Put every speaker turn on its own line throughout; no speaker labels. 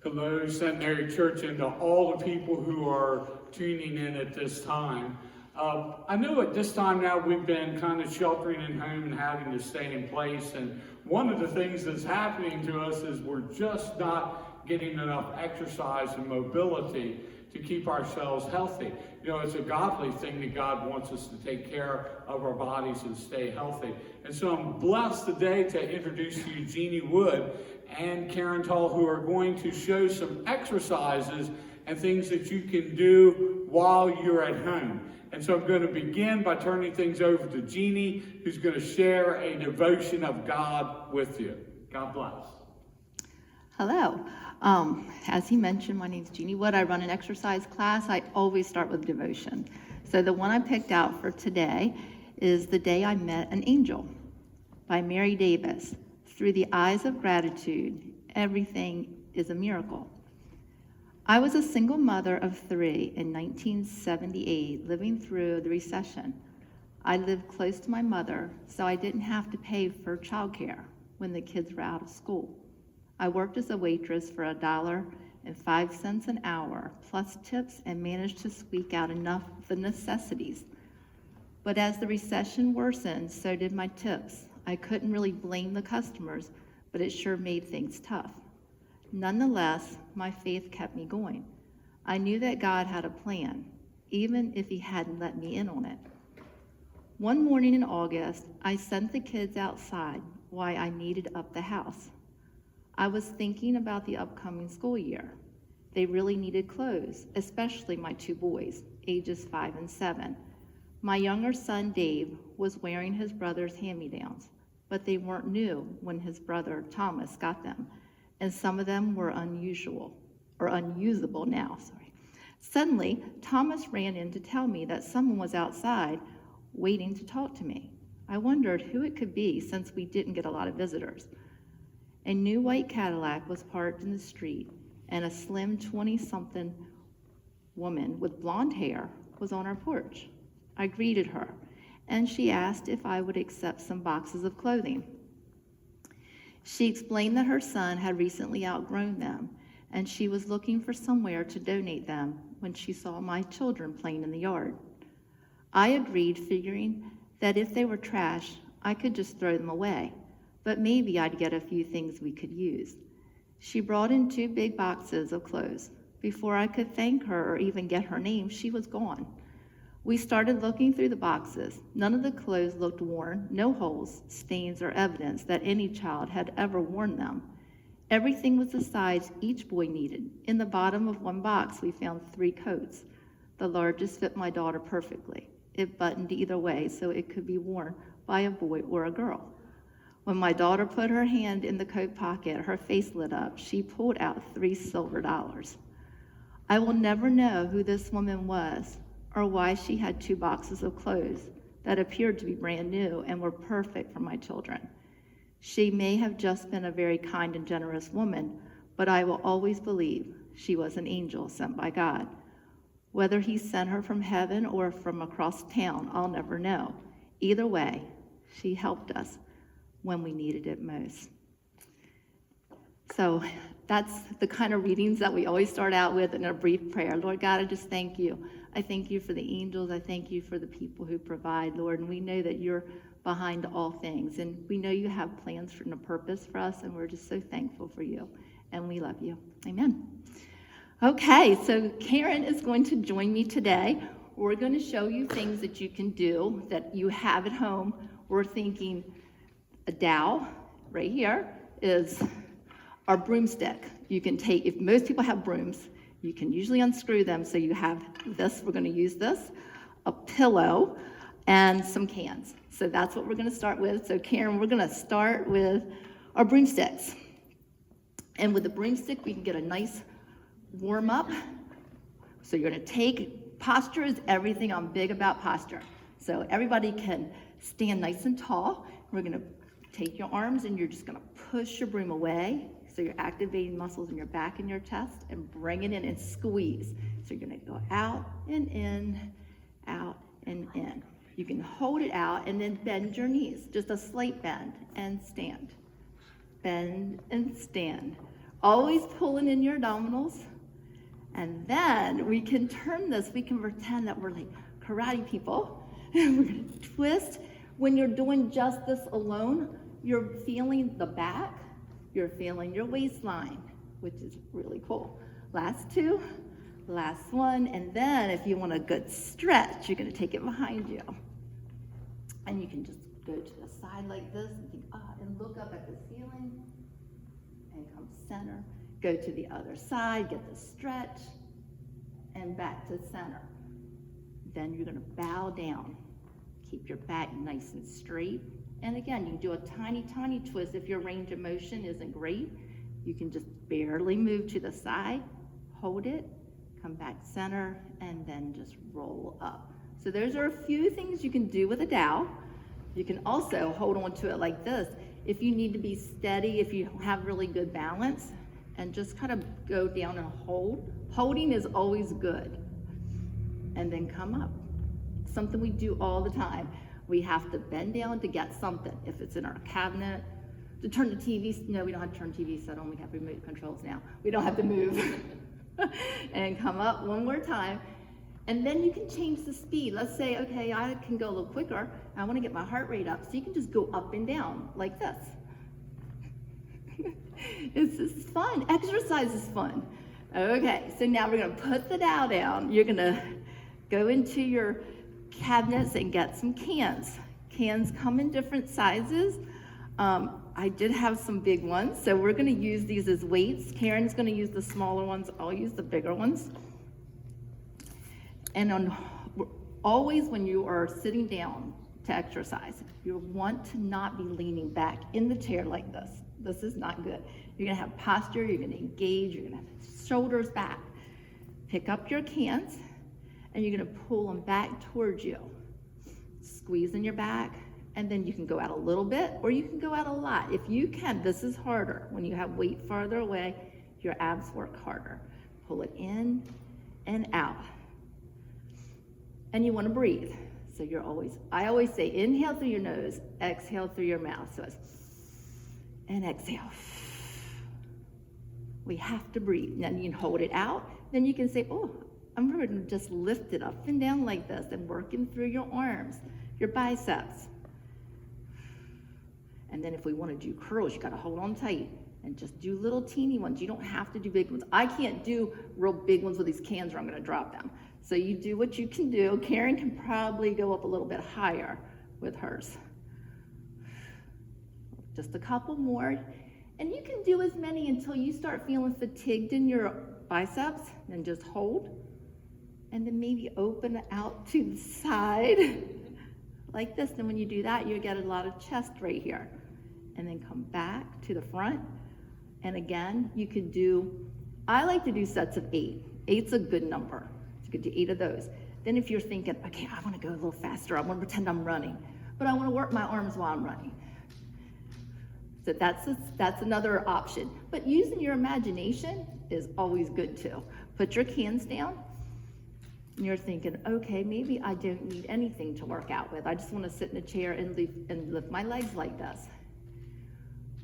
Hello, Centenary Church, and to all the people who are tuning in at this time. I know at this time now we've been kind of sheltering in home and having to stay in place, and one of the things that's happening to us is we're just not getting enough exercise and mobility to keep ourselves healthy. You know, it's a godly thing that God wants us to take care of our bodies and stay healthy. And so I'm blessed today to introduce to you Jeanne Wood and Karen Tall, who are going to show some exercises and things that you can do while you're at home. And so I'm going to begin by turning things over to Jeanne, who's going to share a devotion of God with you. God bless.
Hello. As he mentioned, my name is Jeanne Wood. I run an exercise class. I always start with devotion. So the one I picked out for today is The Day I Met an Angel by Mary Davis. Through the eyes of gratitude, everything is a miracle. I was a single mother of 3 in 1978, living through the recession. I lived close to my mother, so I didn't have to pay for childcare when the kids were out of school. I worked as a waitress for $1.05 an hour, plus tips, and managed to squeak out enough for necessities. But as the recession worsened, so did my tips. I couldn't really blame the customers, but it sure made things tough. Nonetheless, my faith kept me going. I knew that God had a plan, even if he hadn't let me in on it. One morning in August, I sent the kids outside while I neated up the house. I was thinking about the upcoming school year. They really needed clothes, especially my 2 boys, ages 5 and 7. My younger son, Dave, was wearing his brother's hand-me-downs, but they weren't new when his brother, Thomas, got them, and some of them were unusable now. Suddenly, Thomas ran in to tell me that someone was outside waiting to talk to me. I wondered who it could be since we didn't get a lot of visitors. A new white Cadillac was parked in the street, and a slim 20-something woman with blonde hair was on our porch. I greeted her, and she asked if I would accept some boxes of clothing. She explained that her son had recently outgrown them, and she was looking for somewhere to donate them when she saw my children playing in the yard. I agreed, figuring that if they were trash, I could just throw them away, but maybe I'd get a few things we could use. She brought in 2 big boxes of clothes. Before I could thank her or even get her name, she was gone. We started looking through the boxes. None of the clothes looked worn, no holes, stains, or evidence that any child had ever worn them. Everything was the size each boy needed. In the bottom of one box, we found 3 coats. The largest fit my daughter perfectly. It buttoned either way, so it could be worn by a boy or a girl. When my daughter put her hand in the coat pocket, her face lit up. She pulled out 3 silver dollars. I will never know who this woman was, or why she had 2 boxes of clothes that appeared to be brand new and were perfect for my children. She may have just been a very kind and generous woman, but I will always believe she was an angel sent by God. Whether he sent her from heaven or from across town, I'll never know. Either way, she helped us when we needed it most. So that's the kind of readings that we always start out with in a brief prayer. Lord God, I just thank you. I thank you for the angels. I thank you for the people who provide, Lord. And we know that you're behind all things. And we know you have plans and a purpose for us. And we're just so thankful for you. And we love you. Amen. Okay, so Karen is going to join me today. We're going to show you things that you can do that you have at home. We're thinking a dowel right here is our broomstick. You can take, if most people have brooms, you can usually unscrew them. So you have this, we're going to use this, a pillow, and some cans. So that's what we're going to start with. So Karen, we're going to start with our broomsticks. And with the broomstick, we can get a nice warm up. So you're going to take, posture is everything. I'm big about posture. So everybody can stand nice and tall. We're going to take your arms and you're just going to push your broom away. So you're activating muscles in your back and your chest, and bring it in and squeeze. So you're going to go out and in, out and in. You can hold it out and then bend your knees, just a slight bend, and stand. Bend and stand. Always pulling in your abdominals. And then we can turn this, we can pretend that we're like karate people. We're gonna twist. When you're doing just this alone, you're feeling the back, you're feeling your waistline, which is really cool. Last two, last one, and then if you want a good stretch, you're gonna take it behind you. And you can just go to the side like this and think, and look up at the ceiling and come center. Go to the other side, get the stretch, and back to center. Then you're gonna bow down. Keep your back nice and straight. And again, you can do a tiny, tiny twist. If your range of motion isn't great, you can just barely move to the side, hold it, come back center, and then just roll up. So those are a few things you can do with a dowel. You can also hold on to it like this. If you need to be steady, if you have really good balance, and just kind of go down and hold. Holding is always good. And then come up. Something we do all the time. We have to bend down to get something. If it's in our cabinet, to turn the TV, no, we don't have to turn TV set on, we have remote controls now. We don't have to move. And come up one more time. And then you can change the speed. Let's say, okay, I can go a little quicker. I want to get my heart rate up. So you can just go up and down like this. It's just fun. Exercise is fun. Okay, so now we're going to put the dowel down. You're going to go into your cabinets and get some cans. Cans come in different sizes. I did have some big ones, so we're going to use these as weights. Karen's going to use the smaller ones. I'll use the bigger ones. And always when you are sitting down to exercise, you want to not be leaning back in the chair like this. This is not good. You're gonna have posture, you're gonna engage, you're gonna have shoulders back. Pick up your cans, and you're gonna pull them back towards you. Squeeze in your back, and then you can go out a little bit, or you can go out a lot. If you can, this is harder. When you have weight farther away, your abs work harder. Pull it in and out. And you wanna breathe. So I always say, inhale through your nose, exhale through your mouth. So it's, and exhale. We have to breathe. Then you can hold it out. Then you can say, I'm going to just lift it up and down like this and working through your arms, your biceps. And then if we want to do curls, you got to hold on tight and just do little teeny ones. You don't have to do big ones. I can't do real big ones with these cans or I'm going to drop them. So you do what you can do. Karen can probably go up a little bit higher with hers. Just a couple more. And you can do as many until you start feeling fatigued in your biceps, and just hold. And then maybe open out to the side like this. And when you do that, you get a lot of chest right here. And then come back to the front. And again, you could do, I like to do sets of 8. 8's a good number. You could do 8 of those. Then if you're thinking, okay, I want to go a little faster. I want to pretend I'm running, but I want to work my arms while I'm running. So that's another option. But using your imagination is always good too. Put your cans down, and you're thinking, okay, maybe I don't need anything to work out with. I just want to sit in a chair and lift my legs like this.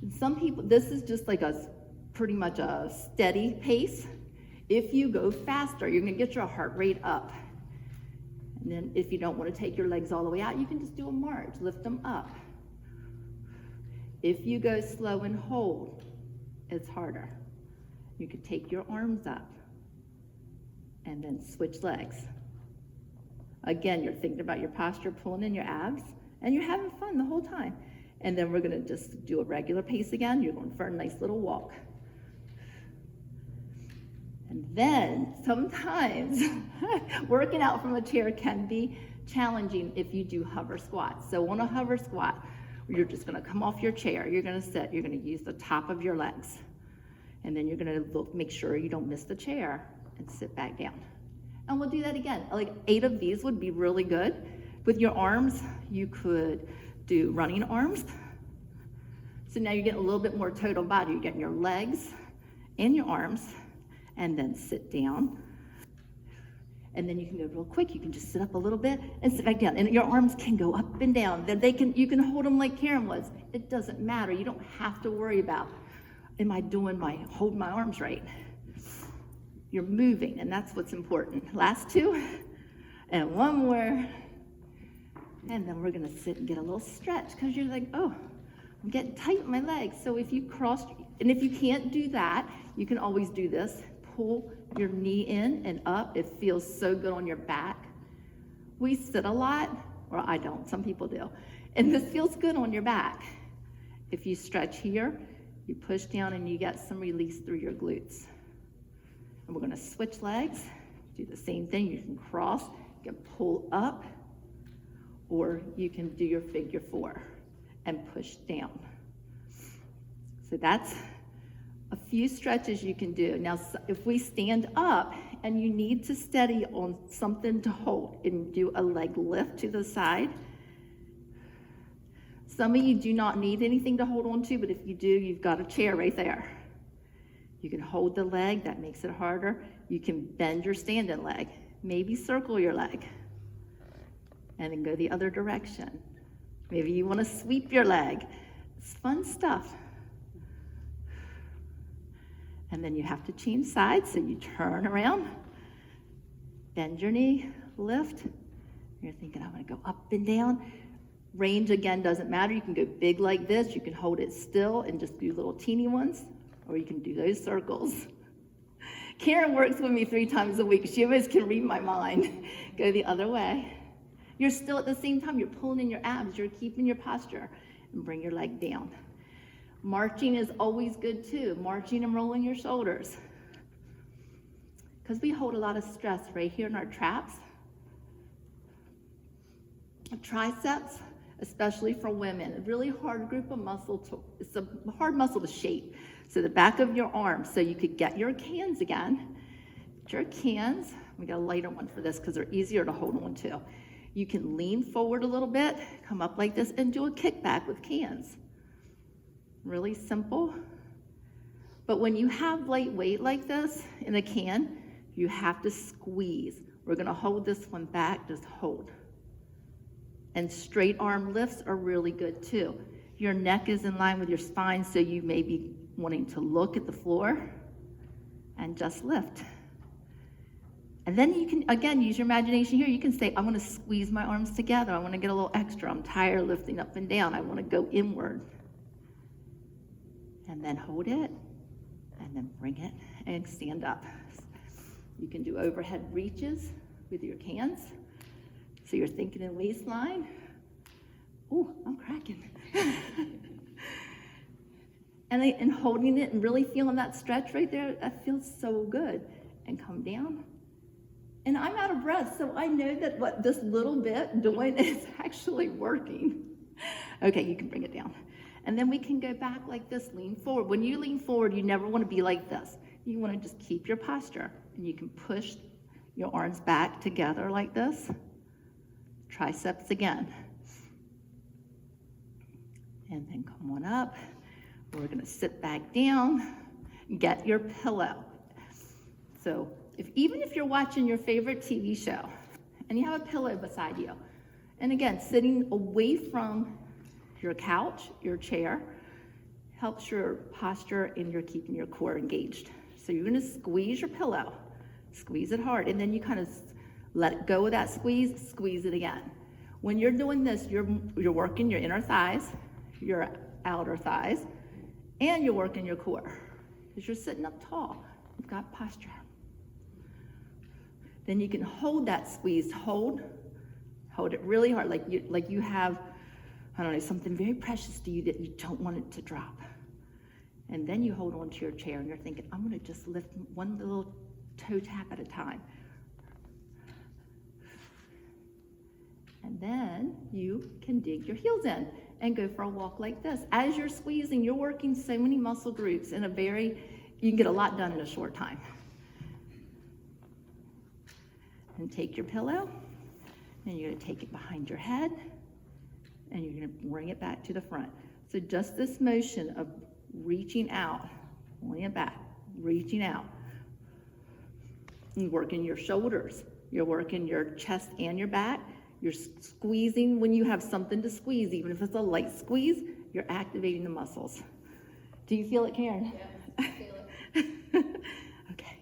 And some people, this is just like pretty much a steady pace. If you go faster, you're going to get your heart rate up. And then if you don't want to take your legs all the way out, you can just do a march, lift them up. If you go slow and hold, it's harder. You could take your arms up and then switch legs. Again, you're thinking about your posture, pulling in your abs, and you're having fun the whole time. And then we're going to just do a regular pace again. You're going for a nice little walk. And then sometimes working out from a chair can be challenging if you do hover squats. So on a hover squat, you're just going to come off your chair, you're going to sit, you're going to use the top of your legs, and then you're going to make sure you don't miss the chair and sit back down. And we'll do that again. Like 8 of these would be really good. With your arms, you could do running arms. So now you're getting a little bit more total body. You're getting your legs and your arms, and then sit down. And then you can go real quick. You can just sit up a little bit and sit back down. And your arms can go up and down. Then you can hold them like Karen was. It doesn't matter. You don't have to worry about, am I holding my arms right? You're moving, and that's what's important. Last two, and one more. And then we're gonna sit and get a little stretch, because you're like, oh, I'm getting tight in my legs. So if you and if you can't do that, you can always do this. Pull your knee in and up. It feels so good on your back. We sit a lot, or I don't, some people do. And this feels good on your back. If you stretch here, you push down and you get some release through your glutes. And we're gonna switch legs, do the same thing. You can cross, you can pull up, or you can do your figure four and push down. So that's a few stretches you can do. Now, if we stand up and you need to steady on something to hold and do a leg lift to the side, some of you do not need anything to hold on to, but if you do, you've got a chair right there. You can hold the leg, that makes it harder. You can bend your standing leg, maybe circle your leg, and then go the other direction. Maybe you want to sweep your leg. It's fun stuff. And then you have to change sides, so you turn around, bend your knee, lift. You're thinking, I'm going to go up and down. Range, again, doesn't matter. You can go big like this. You can hold it still and just do little teeny ones, or you can do those circles. Karen works with me 3 times a week. She always can read my mind. Go the other way. You're still at the same time, you're pulling in your abs, you're keeping your posture, and bring your leg down. Marching is always good too. Marching and rolling your shoulders. Because we hold a lot of stress right here in our traps. Triceps, especially for women, a really hard group of it's a hard muscle to shape. So the back of your arm, so you could get your cans again. Get your cans, we got a lighter one for this because they're easier to hold on to. You can lean forward a little bit, come up like this, and do a kickback with cans. Really simple. But when you have light weight like this in a can, you have to squeeze. We're gonna hold this one back, just hold. And straight arm lifts are really good too. Your neck is in line with your spine, so you may be wanting to look at the floor and just lift. And then you can, again, use your imagination here. You can say, I want to squeeze my arms together. I want to get a little extra. I'm tired of lifting up and down. I want to go inward. And then hold it, and then bring it and stand up. You can do overhead reaches with your cans. So you're thinking in waistline. Ooh, I'm cracking. and holding it and really feeling that stretch right there, that feels so good. And come down. And I'm out of breath, so I know that what this little bit doing is actually working. Okay, you can bring it down. And then we can go back like this, lean forward. When you lean forward, you never want to be like this. You want to just keep your posture. And you can push your arms back together like this. Triceps again. And then come on up. We're going to sit back down. Get your pillow. So even if you're watching your favorite TV show and you have a pillow beside you, and again, sitting away from your couch, your chair, helps your posture and you're keeping your core engaged. So you're going to squeeze your pillow, squeeze it hard, and then you kind of let it go with that squeeze, squeeze it again. When you're doing this, you're working your inner thighs, your outer thighs, and you're working your core because you're sitting up tall. You've got posture. Then you can hold that squeeze, hold it really hard, like you have, I don't know, something very precious to you that you don't want it to drop. And then you hold on to your chair and you're thinking, I'm gonna just lift one little toe tap at a time. And then you can dig your heels in and go for a walk like this. As you're squeezing, you're working so many muscle groups you can get a lot done in a short time. And take your pillow, and you're gonna take it behind your head, and you're gonna bring it back to the front. So just this motion of reaching out, pulling it back, reaching out. You're working your shoulders, you're working your chest and your back, you're squeezing when you have something to squeeze, even if it's a light squeeze, you're activating the muscles. Do you feel it, Karen?
Yeah, I feel it.
Okay.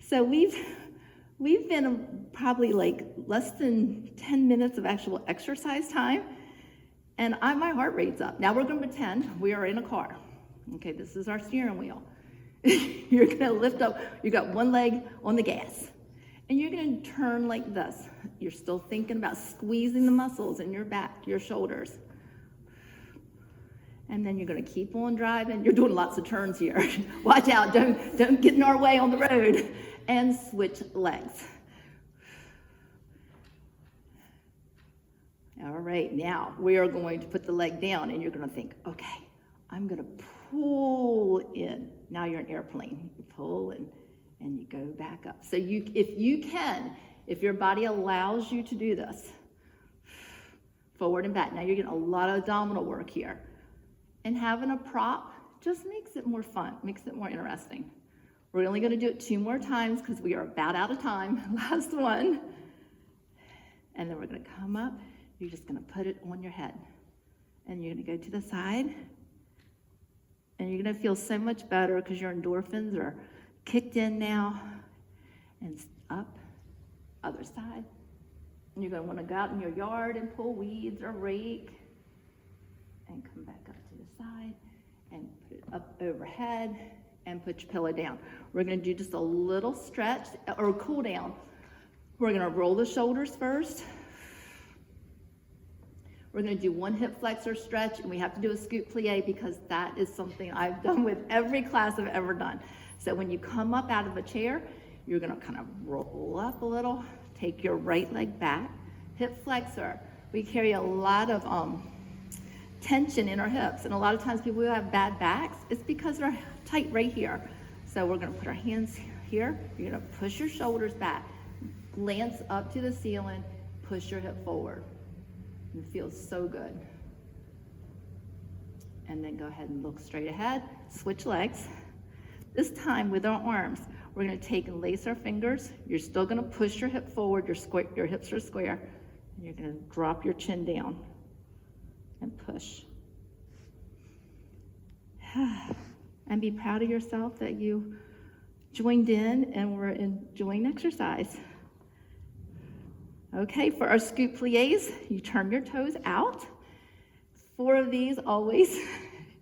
So we've been probably like less than 10 minutes of actual exercise time, and my heart rate's up. Now we're going to pretend we are in a car. Okay, this is our steering wheel. You're going to lift up, you got one leg on the gas, and you're going to turn like this. You're still thinking about squeezing the muscles in your back, your shoulders. And then you're going to keep on driving. You're doing lots of turns here. Watch out, don't get in our way on the road. And switch legs. All right, now we are going to put the leg down, and you're going to think, okay, I'm going to pull in. Now you're an airplane. You pull in, and you go back up. So if your body allows you to do this, forward and back. Now you're getting a lot of abdominal work here. And having a prop just makes it more fun, makes it more interesting. We're only going to do it 2 more times because we are about out of time. Last one. And then we're going to come up. You're just going to put it on your head. And you're going to go to the side. And you're going to feel so much better because your endorphins are kicked in now. And up, other side. And you're going to want to go out in your yard and pull weeds or rake. And come back up to the side and put it up overhead and put your pillow down. We're going to do just a little stretch or cool down. We're going to roll the shoulders first. We're going to do one hip flexor stretch, and we have to do a scoop plie because that is something I've done with every class I've ever done. So when you come up out of a chair, you're going to kind of roll up a little, take your right leg back, hip flexor. We carry a lot of tension in our hips, and a lot of times people who have bad backs, it's because they're tight right here. So we're going to put our hands here. You're going to push your shoulders back, glance up to the ceiling, push your hip forward. It feels so good. And then go ahead and look straight ahead, switch legs. This time with our arms, we're going to take and lace our fingers. You're still going to push your hip forward, your hips are square, and you're going to drop your chin down and push. And be proud of yourself that you joined in and were enjoying exercise. Okay, for our scoop plies, you turn your toes out. 4 of these always.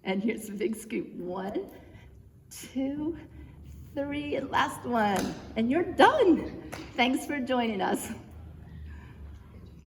And here's a big scoop. 1, 2, 3, and last one. And you're done. Thanks for joining us.